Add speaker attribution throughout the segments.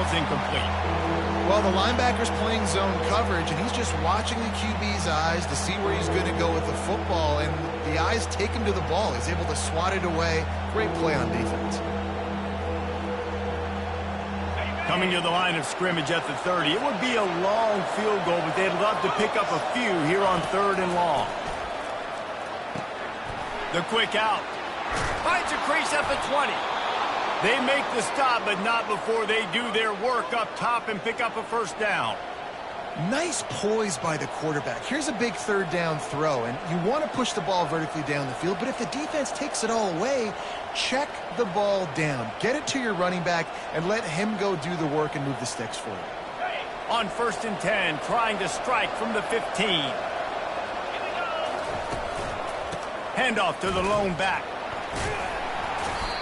Speaker 1: ball's incomplete.
Speaker 2: Well, the linebacker's playing zone coverage, and he's just watching the QB's eyes to see where he's going to go with the football, and the eyes take him to the ball. He's able to swat it away. Great play on defense.
Speaker 1: Coming to the line of scrimmage at the 30. It would be a long field goal, but they'd love to pick up a few here on 3rd and long. The quick out. Finds a crease at the 20. They make the stop, but not before they do their work up top and pick up a first down.
Speaker 2: Nice poise by the quarterback. Here's a big 3rd down throw, and you want to push the ball vertically down the field, but if the defense takes it all away, check the ball down. Get it to your running back and let him go do the work and move the sticks for you.
Speaker 1: On 1st and 10, trying to strike from the 15. Handoff to the lone back.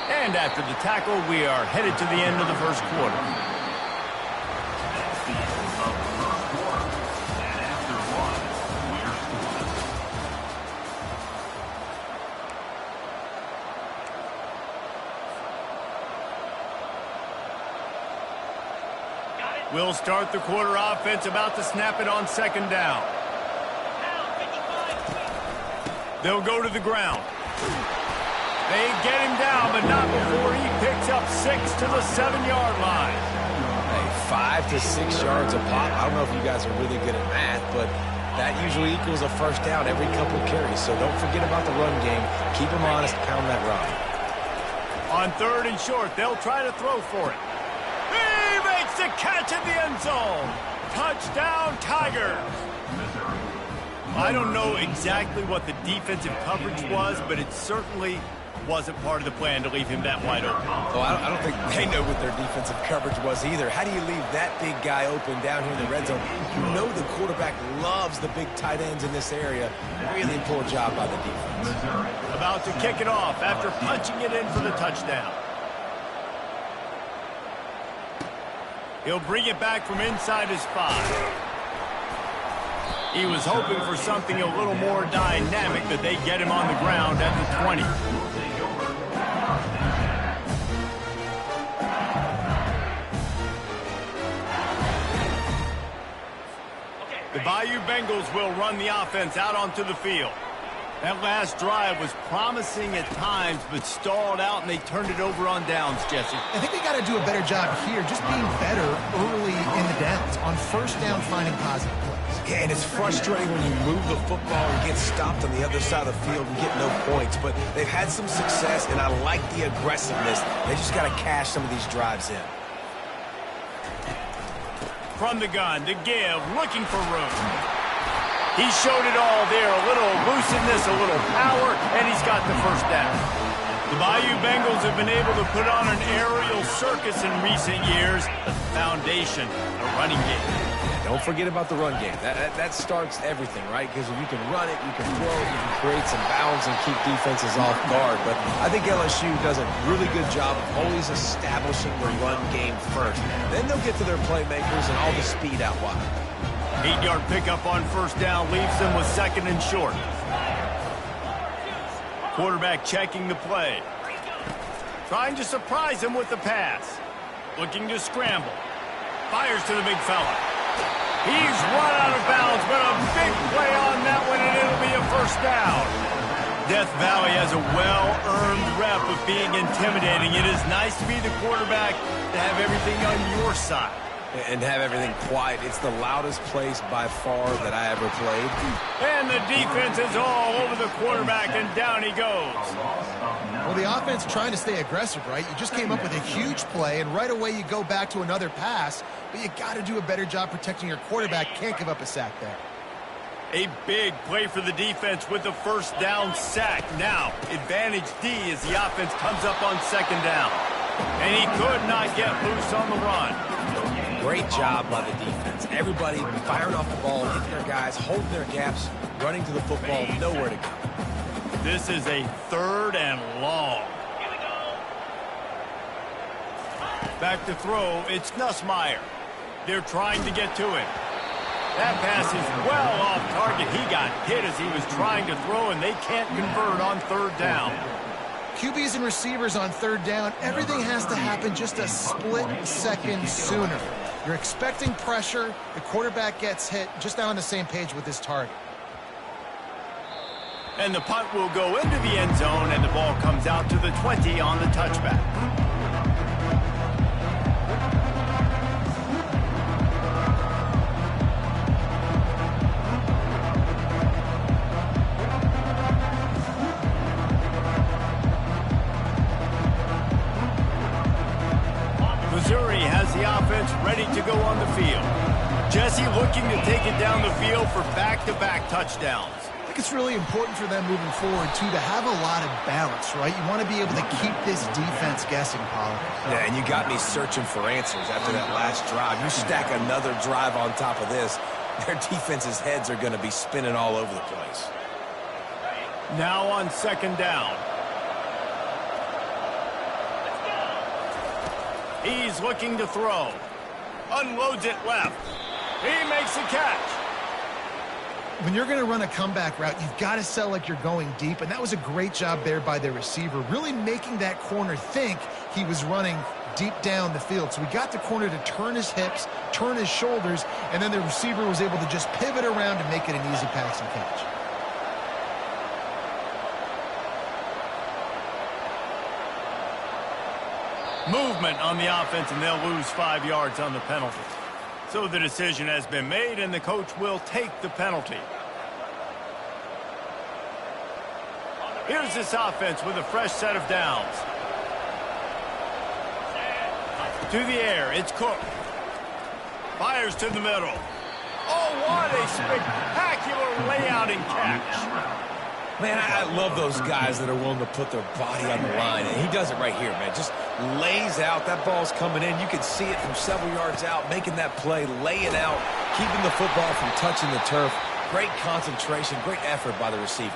Speaker 1: And after the tackle, we are headed to the end of the first quarter. We'll start the quarter offense, about to snap it on 2nd down. They'll go to the ground. They get him down, but not before he picks up 6 to the 7-yard line.
Speaker 3: Hey, 5 to 6 yards a pop. I don't know if you guys are really good at math, but that usually equals a first down every couple carries. So don't forget about the run game. Keep them honest, pound that rock.
Speaker 1: On 3rd and short, they'll try to throw for it. He makes the catch in the end zone. Touchdown, Tigers. I don't know exactly what the defensive coverage was, but it certainly wasn't part of the plan to leave him that wide open.
Speaker 3: Oh, I don't think they know what their defensive coverage was either. How do you leave that big guy open down here in the red zone? You know the quarterback loves the big tight ends in this area. Really poor job by the defense.
Speaker 1: About to kick it off after punching it in for the touchdown. He'll bring it back from inside his 5. He was hoping for something a little more dynamic, but they get him on the ground at the 20. The Bayou Bengals will run the offense out onto the field. That last drive was promising at times, but stalled out, and they turned it over on downs, Jesse.
Speaker 2: I think they got to do a better job here, just being better early in the downs. On 1st down, finding positive plays.
Speaker 3: Yeah, and it's frustrating when you move the football and get stopped on the other side of the field and get no points. But they've had some success, and I like the aggressiveness. They just got to cash some of these drives in.
Speaker 1: From the gun to give, looking for room. He showed it all there, a little elusiveness, a little power, and he's got the first down. The Bayou Bengals have been able to put on an aerial circus in recent years. The foundation, a running game.
Speaker 3: Don't forget about the run game. That starts everything, right? Because if you can run it, you can throw it, you can create some bounds and keep defenses off guard. But I think LSU does a really good job of always establishing the run game first. Then they'll get to their playmakers and all the speed out wide.
Speaker 1: 8-yard pickup on 1st down leaves them with 2nd and short. Quarterback checking the play. Trying to surprise him with the pass. Looking to scramble. Fires to the big fella. He's run out of bounds, but a big play on that one, and it'll be a first down. Death Valley has a well-earned rep of being intimidating. It is nice to be the quarterback, to have everything on your side.
Speaker 3: And have everything quiet. It's the loudest place by far that I ever played.
Speaker 1: And the defense is all over the quarterback, and down he goes.
Speaker 2: Well, the offense trying to stay aggressive, right? You just came up with a huge play, and right away you go back to another pass, but you got to do a better job protecting your quarterback. Can't give up a sack there.
Speaker 1: A big play for the defense with the first down sack. Now, advantage D as the offense comes up on 2nd down. And he could not get loose on the run.
Speaker 3: Great job by the defense. Everybody firing off the ball, hitting their guys, holding their gaps, running to the football, nowhere to go.
Speaker 1: This is a 3rd and long. Back to throw, it's Nussmeier. They're trying to get to it. That pass is well off target. He got hit as he was trying to throw, and they can't convert on 3rd down.
Speaker 2: QBs and receivers on third down, everything has to happen just a split second sooner. You're expecting pressure, the quarterback gets hit, just not on the same page with his target.
Speaker 1: And the punt will go into the end zone, and the ball comes out to the 20 on the touchback. Missouri has the offense ready to go on the field. Jesse looking to take it down the field for back-to-back touchdowns.
Speaker 2: I think it's really important for them moving forward, too, to have a lot of balance, right? You want to be able to keep this defense guessing, Pollard.
Speaker 3: Yeah, and you got me searching for answers after that last drive. You stack another drive on top of this, their defense's heads are going to be spinning all over the place.
Speaker 1: Now on second down. He's looking to throw. Unloads it left. He makes the catch.
Speaker 2: When you're going to run a comeback route, you've got to sell like you're going deep, and that was a great job there by the receiver, really making that corner think he was running deep down the field. So we got the corner to turn his hips, turn his shoulders, and then the receiver was able to just pivot around and make it an easy pass and catch.
Speaker 1: Movement on the offense, and they'll lose 5 yards on the penalty. So the decision has been made, and the coach will take the penalty. Here's this offense with a fresh set of downs. To the air, it's Cook. Fires to the middle. Oh, what a spectacular layout and catch.
Speaker 3: Man, I love those guys that are willing to put their body on the line, and he does it right here, man. Just lays out. That ball's coming in. You can see it from several yards out, making that play, laying out, keeping the football from touching the turf. Great concentration, great effort by the receiver.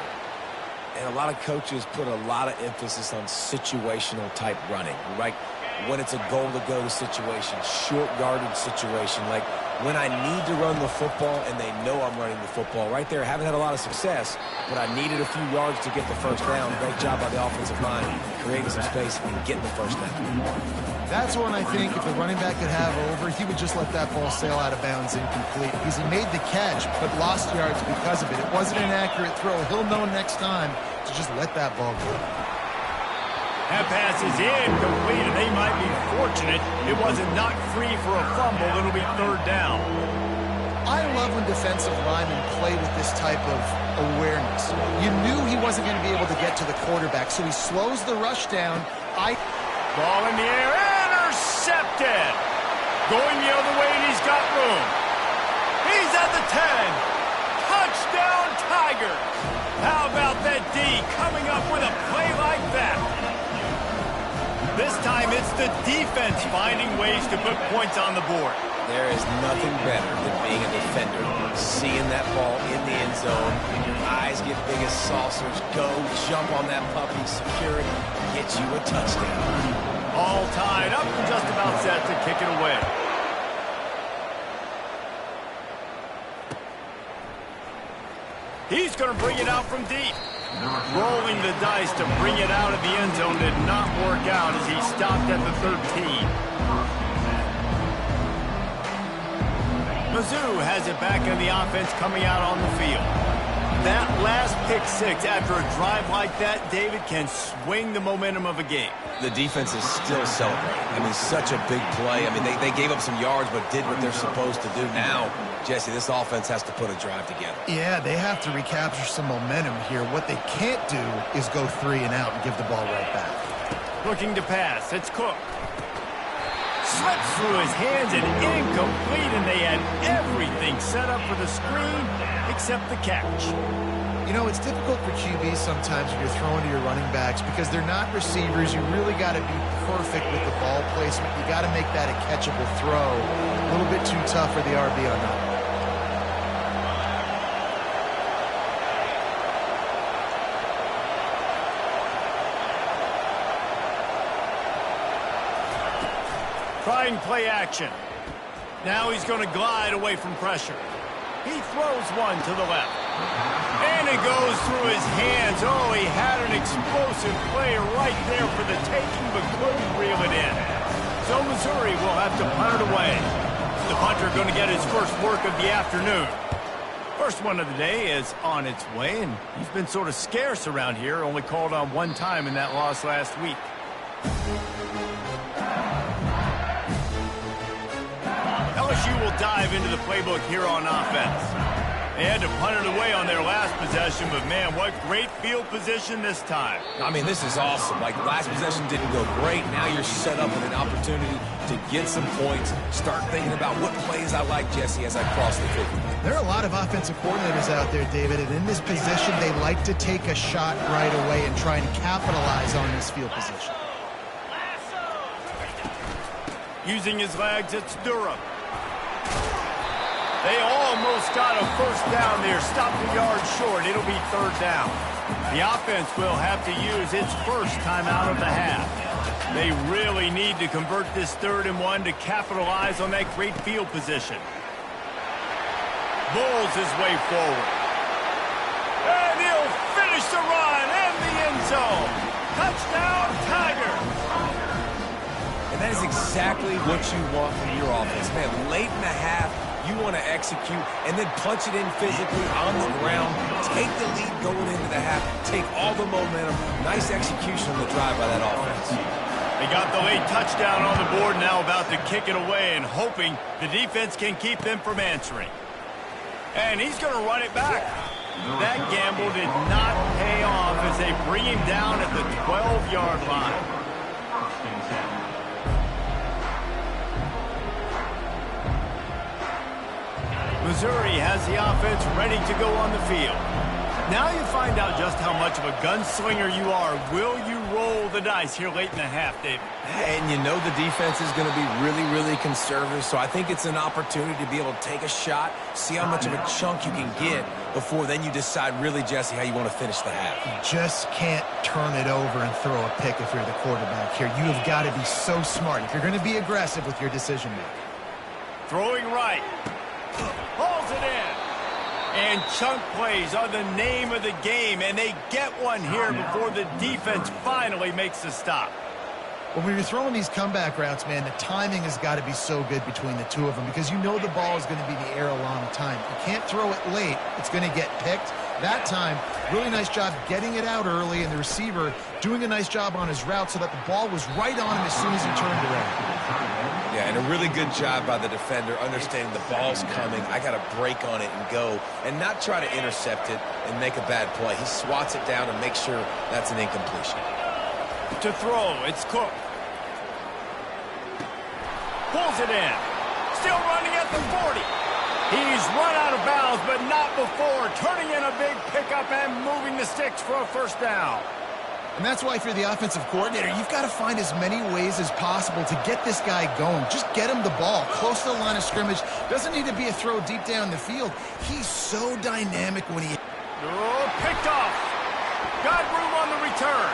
Speaker 3: And a lot of coaches put a lot of emphasis on situational type running, right? When it's a goal to go to situation, short yardage situation, like when I need to run the football and they know I'm running the football. Right there, haven't had a lot of success, but I needed a few yards to get the first down. Great job by the offensive line, creating some space and getting the first down.
Speaker 2: That's one I think if the running back could have over, he would just let that ball sail out of bounds incomplete, because he made the catch but lost yards because of it. It wasn't an accurate throw. He'll know next time to just let that ball go.
Speaker 1: That pass is incomplete, and they might be fortunate it wasn't knocked free for a fumble. It'll be third down.
Speaker 2: I love when defensive linemen play with this type of awareness. You knew he wasn't going to be able to get to the quarterback, so he slows the rush down.
Speaker 1: Ball in the air, intercepted. Going the other way, and he's got room. He's at the 10. Touchdown, Tigers. How about that D coming up with a play like that? This time it's the defense finding ways to put points on the board.
Speaker 3: There is nothing better than being a defender. Seeing that ball in the end zone, your eyes get big as saucers, go, jump on that puppy, secure it, get you a touchdown.
Speaker 1: All tied up and just about set to kick it away. He's going to bring it out from deep. Rolling the dice to bring it out of the end zone did not work out as he stopped at the 13. Mizzou has it back in the offense coming out on the field. That last pick six after a drive like that, David, can swing the momentum of a game.
Speaker 3: The defense is still celebrating. I mean, such a big play. I mean, they gave up some yards but did what they're supposed to do. Now, Jesse, this offense has to put a drive together.
Speaker 2: Yeah, they have to recapture some momentum here. What they can't do is go 3 and out and give the ball right back.
Speaker 1: Looking to pass. It's Cook. Slips through his hands and incomplete, and they had everything set up for the screen except the catch.
Speaker 2: You know, it's difficult for QBs sometimes when you're throwing to your running backs because they're not receivers. You really got to be perfect with the ball placement. You got to make that a catchable throw. A little bit too tough for the RB on that.
Speaker 1: Trying play action. Now he's going to glide away from pressure. He throws one to the left. And it goes through his hands. Oh, he had an explosive play right there for the taking, but couldn't reel it in. So Missouri will have to punt it away. The punter going to get his first work of the afternoon. First one of the day is on its way, and he's been sort of scarce around here, only called on one time in that loss last week. LSU will dive into the playbook here on offense. They had to punt it away on their last possession, but man, what great field position this time.
Speaker 3: I mean, this is awesome. Like, last possession didn't go great. Now you're set up with an opportunity to get some points. Start thinking about what plays I like, Jesse, as I cross the 50.
Speaker 2: There are a lot of offensive coordinators out there, David, and in this position, they like to take a shot right away and try and capitalize on this field position.
Speaker 1: Using his legs, it's Durham. They almost got a first down there. Stopped the yard short. It'll be third down. The offense will have to use its first timeout of the half. They really need to convert this 3rd and 1 to capitalize on that great field position. Bulls his way forward. And he'll finish the run in the end zone. Touchdown, Tigers.
Speaker 3: And that is exactly what you want from your offense. Man, late in the half, you want to execute and then punch it in physically on the ground. Take the lead going into the half. Take all the momentum. Nice execution on the drive by that offense.
Speaker 1: They got the late touchdown on the board, now about to kick it away and hoping the defense can keep them from answering. And he's going to run it back. That gamble did not pay off as they bring him down at the 12-yard line. Missouri has the offense ready to go on the field. Now you find out just how much of a gunslinger you are. Will you roll the dice here late in the half, David?
Speaker 3: And you know the defense is going to be really, really conservative, so I think it's an opportunity to be able to take a shot, see how much of a chunk you can get before then you decide really, Jesse, how you want to finish the half.
Speaker 2: You just can't turn it over and throw a pick if you're the quarterback here. You have got to be so smart if you're going to be aggressive with your decision-making.
Speaker 1: Throwing right. Hauls it in. And chunk plays are the name of the game, and they get one here before the defense finally makes the stop.
Speaker 2: Well, when you're throwing these comeback routes, man, the timing has got to be so good between the two of them because you know the ball is going to be in the air a long time. You can't throw it late. It's going to get picked. That time, really nice job getting it out early, and the receiver doing a nice job on his route so that the ball was right on him as soon as he turned around.
Speaker 3: Yeah, and a really good job by the defender understanding the ball's coming. I got to break on it and go and not try to intercept it and make a bad play. He swats it down and makes sure that's an incompletion.
Speaker 1: To throw, it's Cook. Pulls it in. Still running at the 40. He's run out of bounds, but not before. Turning in a big pickup and moving the sticks for a first down.
Speaker 2: And that's why if you're the offensive coordinator, you've got to find as many ways as possible to get this guy going. Just get him the ball close to the line of scrimmage. Doesn't need to be a throw deep down the field. He's so dynamic when he...
Speaker 1: Oh, picked off. Got room on the return.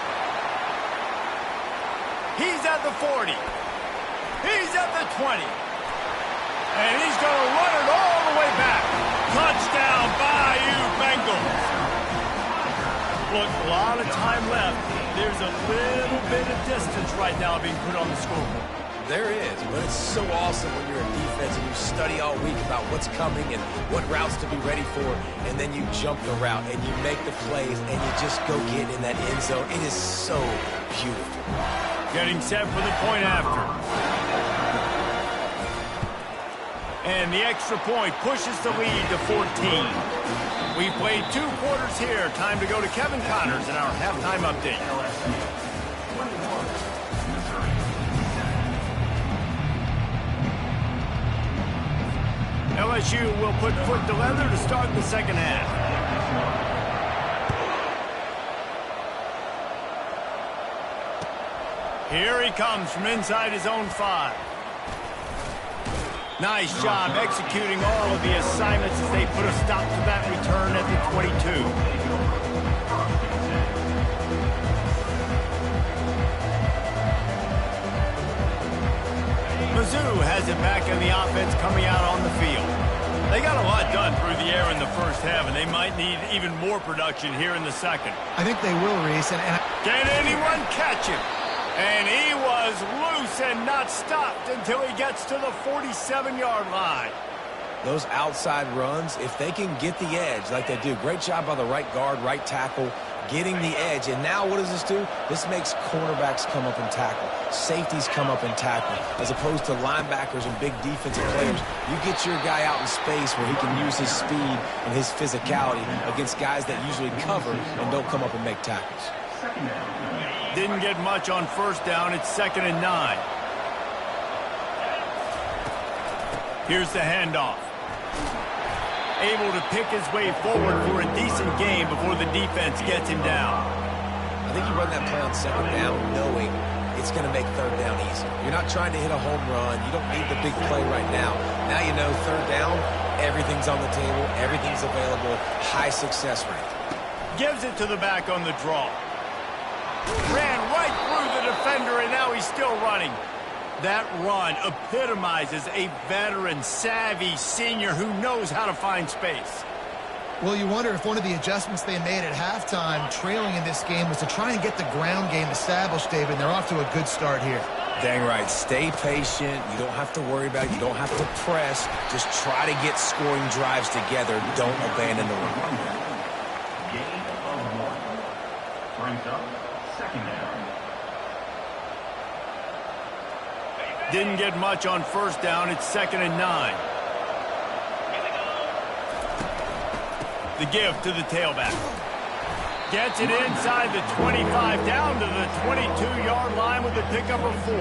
Speaker 1: He's at the 40. He's at the 20. And he's going to run it all the way back. Touchdown, Bayou Bengals. Look, a lot of time left. There's a little bit of distance right now being put on the scoreboard.
Speaker 3: There is, but it's so awesome when you're in defense and you study all week about what's coming and what routes to be ready for, and then you jump the route and you make the plays and you just go get in that end zone. It is so beautiful.
Speaker 1: Getting set for the point after. And the extra point pushes the lead to 14. We played 2 quarters here. Time to go to Kevin Connors in our halftime update. LSU will put foot to leather to start the second half. Here he comes from inside his own 5. Nice job executing all of the assignments as they put a stop to that return at the 22. Mizzou has it back in the offense coming out on the field. They got a lot done through the air in the first half, and they might need even more production here in the second.
Speaker 2: I think they will, Reese.
Speaker 1: Can anyone catch him? And he was loose and not stopped until he gets to the 47-yard line.
Speaker 3: Those outside runs, if they can get the edge like they do, great job by the right guard, right tackle, getting the edge. And now what does this do? This makes cornerbacks come up and tackle. Safeties come up and tackle. As opposed to linebackers and big defensive players, you get your guy out in space where he can use his speed and his physicality against guys that usually cover and don't come up and make tackles.
Speaker 1: Didn't get much on first down. It's 2nd and 9. Here's the handoff. Able to pick his way forward for a decent game before the defense gets him down.
Speaker 3: I think you run that play on 2nd down knowing it's going to make 3rd down easy. You're not trying to hit a home run. You don't need the big play right now. Now you know 3rd down, everything's on the table, everything's available, high success rate.
Speaker 1: Gives it to the back on the draw. Ran right through the defender, and now he's still running. That run epitomizes a veteran, savvy senior who knows how to find space.
Speaker 2: Well, you wonder if one of the adjustments they made at halftime, trailing in this game, was to try and get the ground game established, David, and they're off to a good start here.
Speaker 3: Dang right. Stay patient. You don't have to worry about it. You don't have to press. Just try to get scoring drives together. Don't abandon the run.
Speaker 4: Gain of 1. Brings up 2nd down.
Speaker 1: Didn't get much on first down. It's 2nd and 9. The give to the tailback. Gets it inside the 25, down to the 22-yard line with a pickup of 4.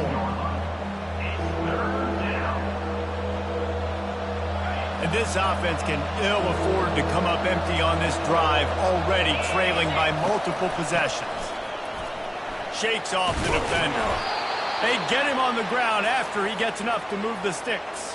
Speaker 1: And this offense can ill afford to come up empty on this drive, already trailing by multiple possessions. Shakes off the defender. They get him on the ground after he gets enough to move the sticks.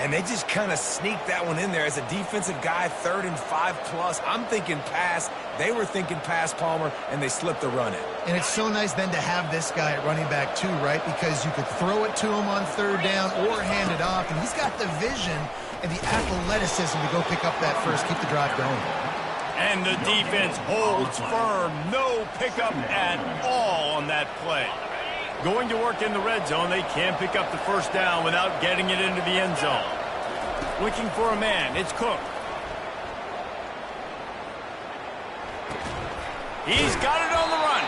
Speaker 3: And they just kind of sneak that one in there. As a defensive guy, 3rd and 5+. I'm thinking pass. They were thinking pass, Palmer, and they slipped the run in.
Speaker 2: And it's so nice then to have this guy at running back too, right? Because you could throw it to him on 3rd down or hand it off. And he's got the vision and the athleticism to go pick up that first, keep the drive going.
Speaker 1: And the defense holds firm. No pickup at all on that play. Going to work in the red zone, they can't pick up the first down without getting it into the end zone. Looking for a man, it's Cook. He's got it on the run.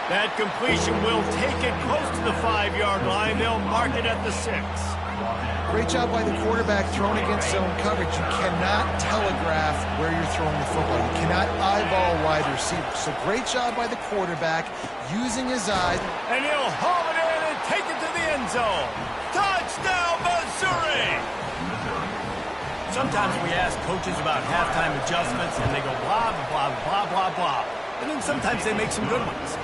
Speaker 1: That completion will take it close to the 5-yard line. They'll mark it at the 6.
Speaker 2: Great job by the quarterback throwing against zone coverage. You cannot telegraph where you're throwing the football. You cannot eyeball wide receivers. So great job by the quarterback using his eyes.
Speaker 1: And he'll haul it in and take it to the end zone. Touchdown, Missouri! Sometimes we ask coaches about halftime adjustments, and they go blah, blah, blah, blah, blah. And then sometimes they make some good ones.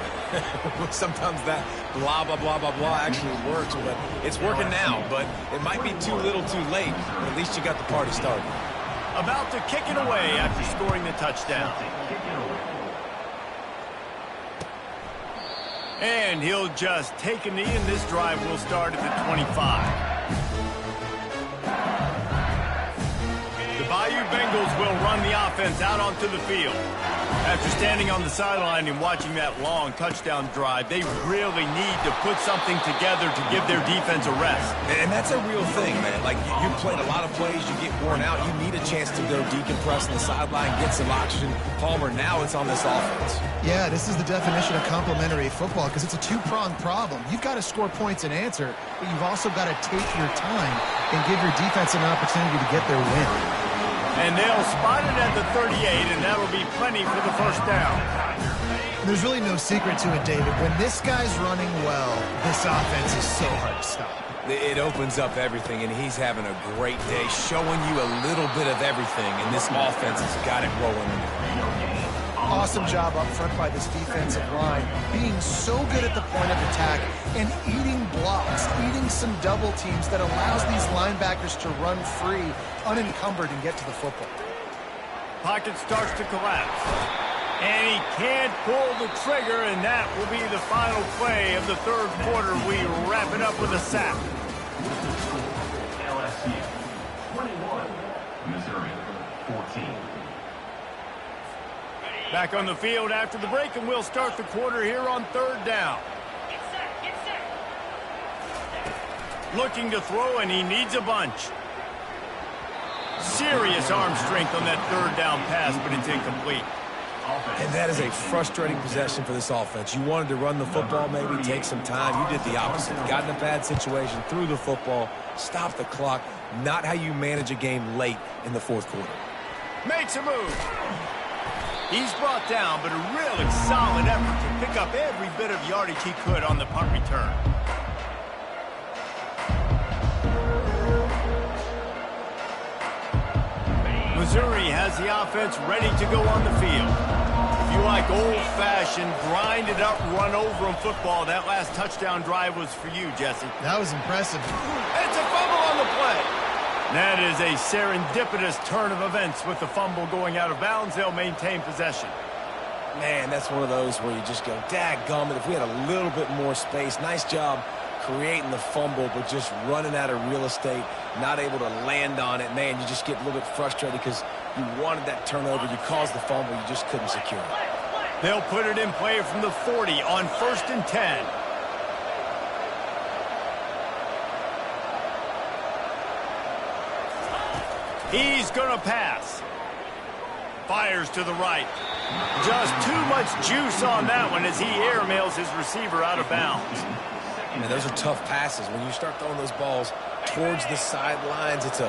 Speaker 3: Sometimes that blah, blah, blah, blah, blah actually works, but it's working now. But it might be too little too late, but at least you got the party started.
Speaker 1: About to kick it away after scoring the touchdown. And he'll just take a knee, and this drive will start at the 25. The Bayou Bengals will run the offense out onto the field. After standing on the sideline and watching that long touchdown drive, they really need to put something together to give their defense a rest.
Speaker 3: And that's a real thing, man. Like, you played a lot of plays, you get worn out, you need a chance to go decompress on the sideline, get some oxygen. Palmer, now it's on this offense.
Speaker 2: Yeah, this is the definition of complementary football because it's a two-pronged problem. You've got to score points and answer, but you've also got to take your time and give your defense an opportunity to get their win.
Speaker 1: And they'll spot it at the 38, and that'll be plenty for the first down.
Speaker 2: There's really no secret to it, David. When this guy's running well, this offense is so hard to stop.
Speaker 3: It opens up everything, and he's having a great day, showing you a little bit of everything, and this offense has got it rolling.
Speaker 2: Awesome job up front by this defensive line, being so good at the point of attack and eating blocks, eating some double teams that allows these linebackers to run free, unencumbered, and get to the football.
Speaker 1: Pocket starts to collapse. And he can't pull the trigger, and that will be the final play of the third quarter. We wrap it up with a sack.
Speaker 4: LSU 21, Missouri 14.
Speaker 1: Back on the field after the break, and we'll start the quarter here on third down. Looking to throw, and he needs a bunch. Serious arm strength on that third down pass, but it's incomplete.
Speaker 3: And that is a frustrating possession for this offense. You wanted to run the football, maybe take some time. You did the opposite. You got in a bad situation, threw the football, stopped the clock. Not how you manage a game late in the fourth quarter.
Speaker 1: Makes a move. He's brought down, but a really solid effort to pick up every bit of yardage he could on the punt return. Missouri has the offense ready to go on the field. If you like old-fashioned, grinded-up, run-over-'em football, that last touchdown drive was for you, Jesse.
Speaker 2: That was impressive.
Speaker 1: It's a fumble on the play. That is a serendipitous turn of events with the fumble going out of bounds. They'll maintain possession.
Speaker 3: Man, that's one of those where you just go, dadgummit, if we had a little bit more space. Nice job creating the fumble, but just running out of real estate, not able to land on it. Man, you just get a little bit frustrated because you wanted that turnover. You caused the fumble. You just couldn't secure it.
Speaker 1: They'll put it in play from the 40 on 1st and 10. He's going to pass. Fires to the right. Just too much juice on that one as he airmails his receiver out of bounds.
Speaker 3: Man, those are tough passes. When you start throwing those balls towards the sidelines, it's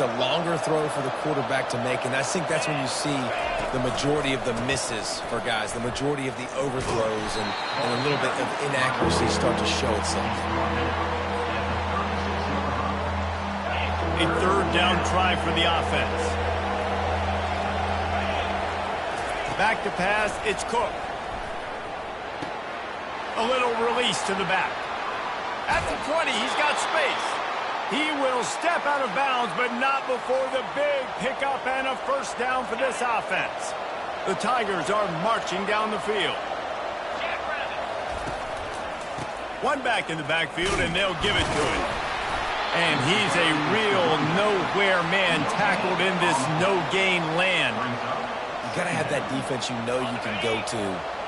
Speaker 3: a longer throw for the quarterback to make, and I think that's when you see the majority of the misses for guys, the majority of the overthrows, and a little bit of inaccuracy start to show itself.
Speaker 1: A third down try for the offense. Back to pass, it's Cook. A little release to the back. At the 20, he's got space. He will step out of bounds, but not before the big pickup and a first down for this offense. The Tigers are marching down the field. One back in the backfield, and they'll give it to him. And he's a real nowhere man tackled in this no-gain land.
Speaker 3: You got to have that defense you know you can go to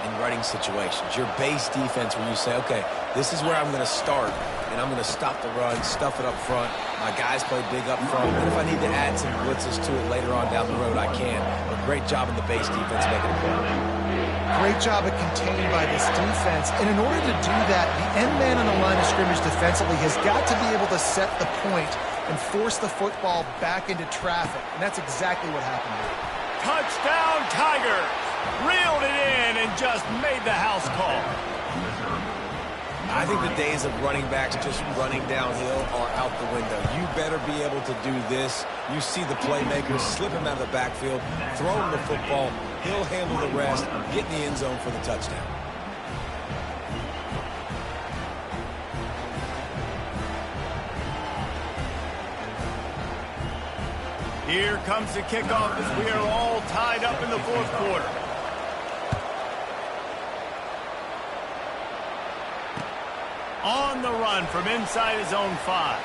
Speaker 3: in running situations. Your base defense where you say, okay, this is where I'm going to start, and I'm going to stop the run, stuff it up front. My guys play big up front, and if I need to add some blitzes to it later on down the road, I can. But great job in the base defense making it play.
Speaker 2: Great job at contained by this defense. And in order to do that, the end man on the line of scrimmage defensively has got to be able to set the point and force the football back into traffic. And that's exactly what happened here.
Speaker 1: Touchdown, Tigers! Reeled it in and just made the house call.
Speaker 3: I think the days of running backs just running downhill are out the window. You better be able to do this. You see the playmakers, slip him out of the backfield, throw him the football, he'll handle the rest, get in the end zone for the touchdown.
Speaker 1: Here comes the kickoff as we are all tied up in the fourth quarter. On the run from inside his own 5.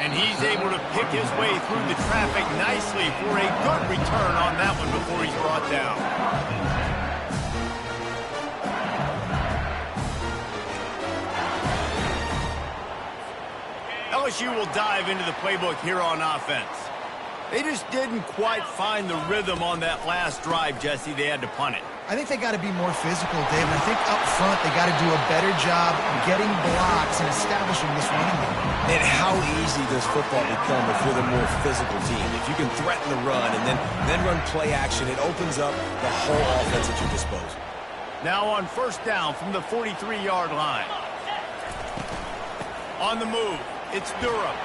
Speaker 1: And he's able to pick his way through the traffic nicely for a good return on that one before he's brought down. LSU will dive into the playbook here on offense. They just didn't quite find the rhythm on that last drive, Jesse. They had to punt it.
Speaker 2: I think they got to be more physical, Dave. And I think up front they got to do a better job getting blocks and establishing this running game.
Speaker 3: And how easy does football become if you're the more physical team? If you can threaten the run and then run play action, it opens up the whole offense at your disposal.
Speaker 1: Now on first down from the 43-yard line. On the move, it's Durham.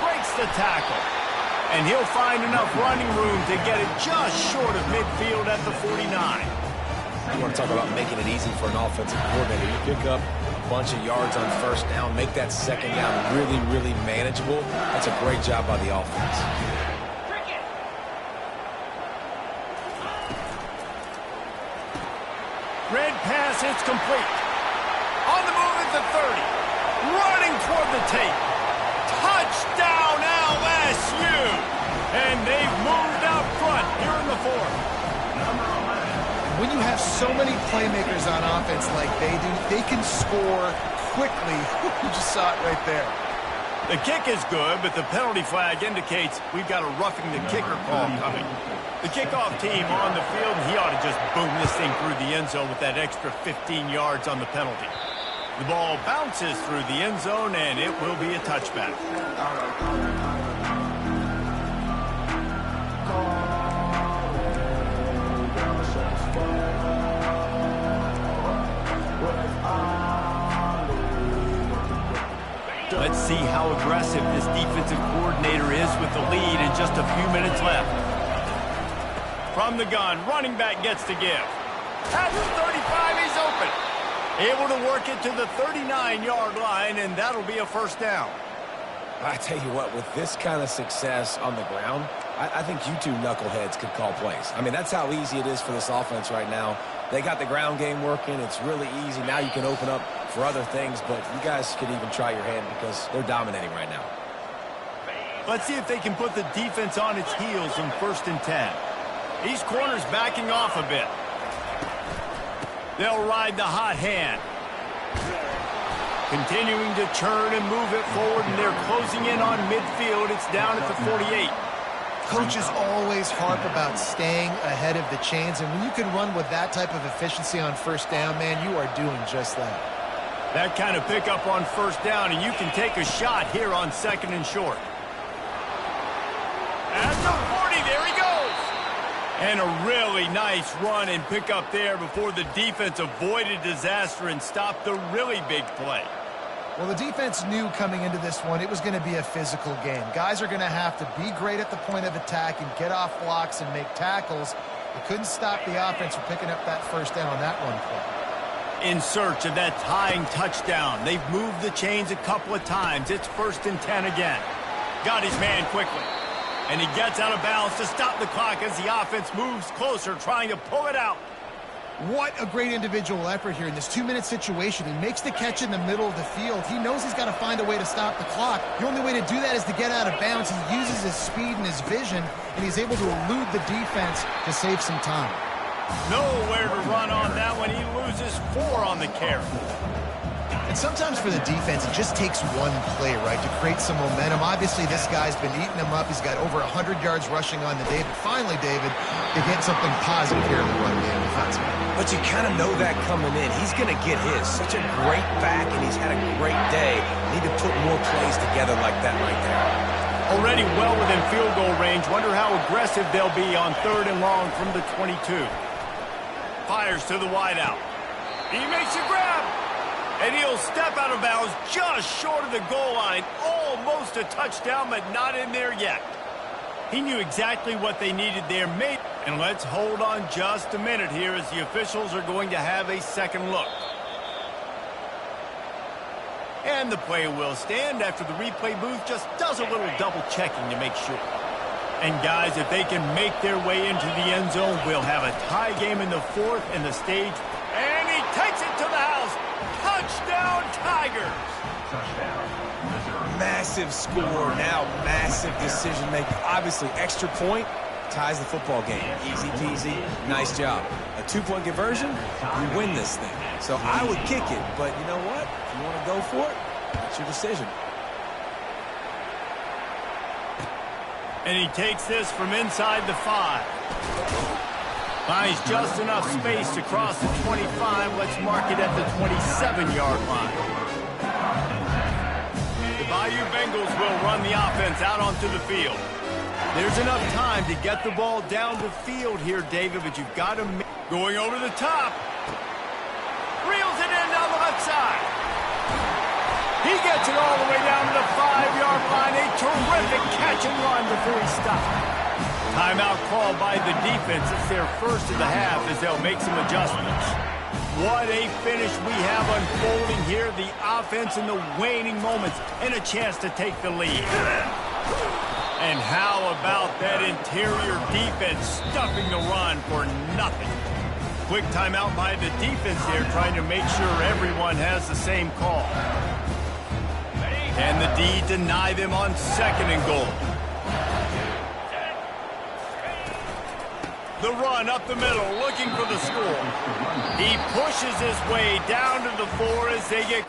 Speaker 1: Breaks the tackle. And he'll find enough running room to get it just short of midfield at the 49.
Speaker 3: You want to talk about making it easy for an offensive coordinator. You pick up a bunch of yards on first down, make that second down really, really manageable. That's a great job by the offense.
Speaker 1: Red pass, it's complete. On the move at the 30. Running toward the tape. Touchdown, LSU! LSU. And they've moved out front here in the fourth.
Speaker 2: When you have so many playmakers on offense like they do, they can score quickly. You just saw it right there.
Speaker 1: The kick is good, but the penalty flag indicates we've got a roughing the kicker call coming. The kickoff team on the field, and he ought to just boom this thing through the end zone with that extra 15 yards on the penalty. The ball bounces through the end zone, and it will be a touchback. Let's see how aggressive this defensive coordinator is with the lead and just a few minutes left. From the gun, running back gets to give. At the 35, he's open. Able to work it to the 39-yard line, and that'll be a first down.
Speaker 3: I tell you what, with this kind of success on the ground, I think you two knuckleheads could call plays. I mean, that's how easy it is for this offense right now. They got the ground game working. It's really easy. Now you can open up for other things, but you guys could even try your hand because they're dominating right now.
Speaker 1: Let's see if they can put the defense on its heels on 1st and 10. These corners backing off a bit. They'll ride the hot hand. Continuing to turn and move it forward, and they're closing in on midfield. It's down at the 48.
Speaker 2: Coaches always harp about staying ahead of the chains, and when you can run with that type of efficiency on 1st down, man, you are doing just that.
Speaker 1: That kind of pickup on 1st down, and you can take a shot here on 2nd and short. At the 40, there he goes. And a really nice run and pickup there before the defense avoided disaster and stopped the really big play.
Speaker 2: Well, the defense knew coming into this one it was going to be a physical game. Guys are going to have to be great at the point of attack and get off blocks and make tackles. They couldn't stop the offense from picking up that 1st down on that one play.
Speaker 1: In search of that tying touchdown. They've moved the chains a couple of times. It's 1st and 10 again. Got his man quickly. And he gets out of bounds to stop the clock as the offense moves closer, trying to pull it out.
Speaker 2: What a great individual effort here in this 2-minute situation. He makes the catch in the middle of the field. He knows he's got to find a way to stop the clock. The only way to do that is to get out of bounds. He uses his speed and his vision, and he's able to elude the defense to save some time.
Speaker 1: Nowhere to run on that one. He loses 4 on the carry.
Speaker 2: And sometimes for the defense, it just takes one play, right, to create some momentum. Obviously, this guy's been eating them up. He's got over 100 yards rushing on the day. But finally, David, they get something positive here in the run game offensively.
Speaker 3: But you kind of know that coming in. He's going to get his. Such a great back, and he's had a great day. Need to put more plays together like that right there.
Speaker 1: Already well within field goal range. Wonder how aggressive they'll be on 3rd and long from the 22. Fires to the wideout. He makes a grab. And he'll step out of bounds just short of the goal line. Almost a touchdown, but not in there yet. He knew exactly what they needed there. And let's hold on just a minute here as the officials are going to have a second look. And the play will stand after the replay booth just does a little double checking to make sure. And guys, if they can make their way into the end zone, we'll have a tie game in the 4th and the stage. And he takes it to the house. Touchdown, Tigers!
Speaker 4: Touchdown, Mizzou.
Speaker 3: Massive score, now massive decision-making. Obviously, extra point ties the football game. Easy peasy, nice job. A 2-point conversion, you win this thing. So I would kick it, but you know what? If you want to go for it, that's your decision.
Speaker 1: And he takes this from inside the 5. Finds just enough space to cross the 25. Let's mark it at the 27-yard line. The Bayou Bengals will run the offense out onto the field. There's enough time to get the ball down the field here, David, but you've got to... Going over the top. Reels it in down the left side. He gets it all the way down to the 5-yard line. A terrific catch and run before he stopped. Timeout called by the defense. It's their first of the half as they'll make some adjustments. What a finish we have unfolding here. The offense in the waning moments and a chance to take the lead. And how about that interior defense stuffing the run for nothing? Quick timeout by the defense there, trying to make sure everyone has the same call. And the D deny them on 2nd and goal. The run up the middle, looking for the score. He pushes his way down to the floor as they get...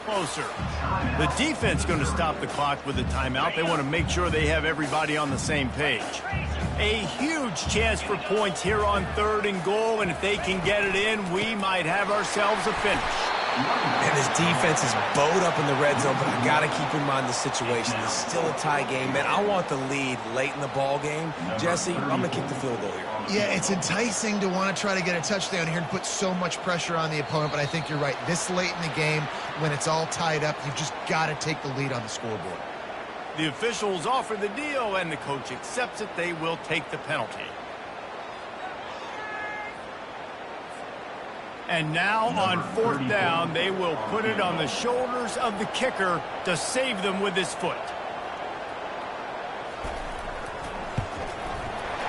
Speaker 1: Closer. The defense going to stop the clock with a timeout. They want to make sure they have everybody on the same page. A huge chance for points here on 3rd and goal, and if they can get it in, we might have ourselves a finish.
Speaker 3: And this defense is bowed up in the red zone, but I got to keep in mind the situation. It's still a tie game, man. I want the lead late in the ball game. Jesse, I'm going to kick the field goal here.
Speaker 2: Yeah, it's enticing to want to try to get a touchdown here and put so much pressure on the opponent, but I think you're right. This late in the game, when it's all tied up, you've just got to take the lead on the scoreboard.
Speaker 1: The officials offer the deal, and the coach accepts it. They will take the penalty. And now on 4th down, they will put it on the shoulders of the kicker to save them with his foot.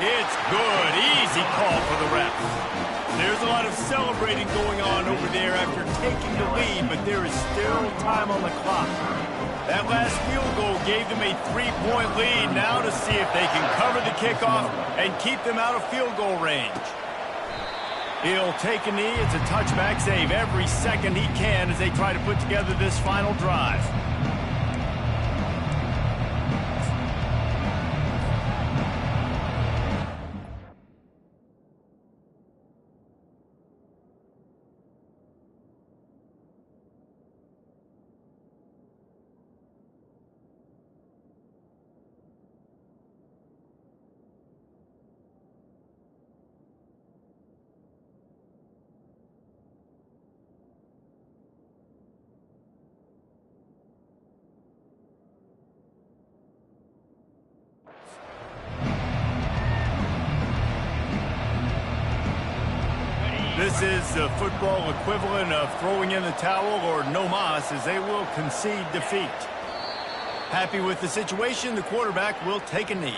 Speaker 1: It's good. Easy call for the ref. There's a lot of celebrating going on over there after taking the lead, but there is still time on the clock. That last field goal gave them a 3-point lead. Now to see if they can cover the kickoff and keep them out of field goal range. He'll take a knee. It's a touchback save every second he can as they try to put together this final drive. This is the football equivalent of throwing in the towel or no mas, as they will concede defeat. Happy with the situation, the quarterback will take a knee.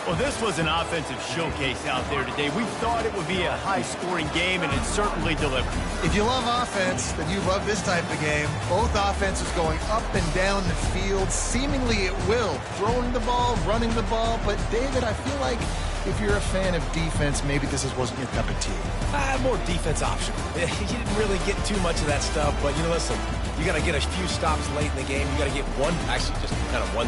Speaker 1: Well, this was an offensive showcase out there today. We thought it would be a high-scoring game, and it certainly delivered.
Speaker 2: If you love offense, then you love this type of game. Both offenses going up and down the field, seemingly at will. Throwing the ball, running the ball. But, David, I feel like if you're a fan of defense, maybe this wasn't your cup of tea.
Speaker 3: More defense option. You didn't really get too much of that stuff, but, listen, you got to get a few stops late in the game. You got to get one, actually just kind of one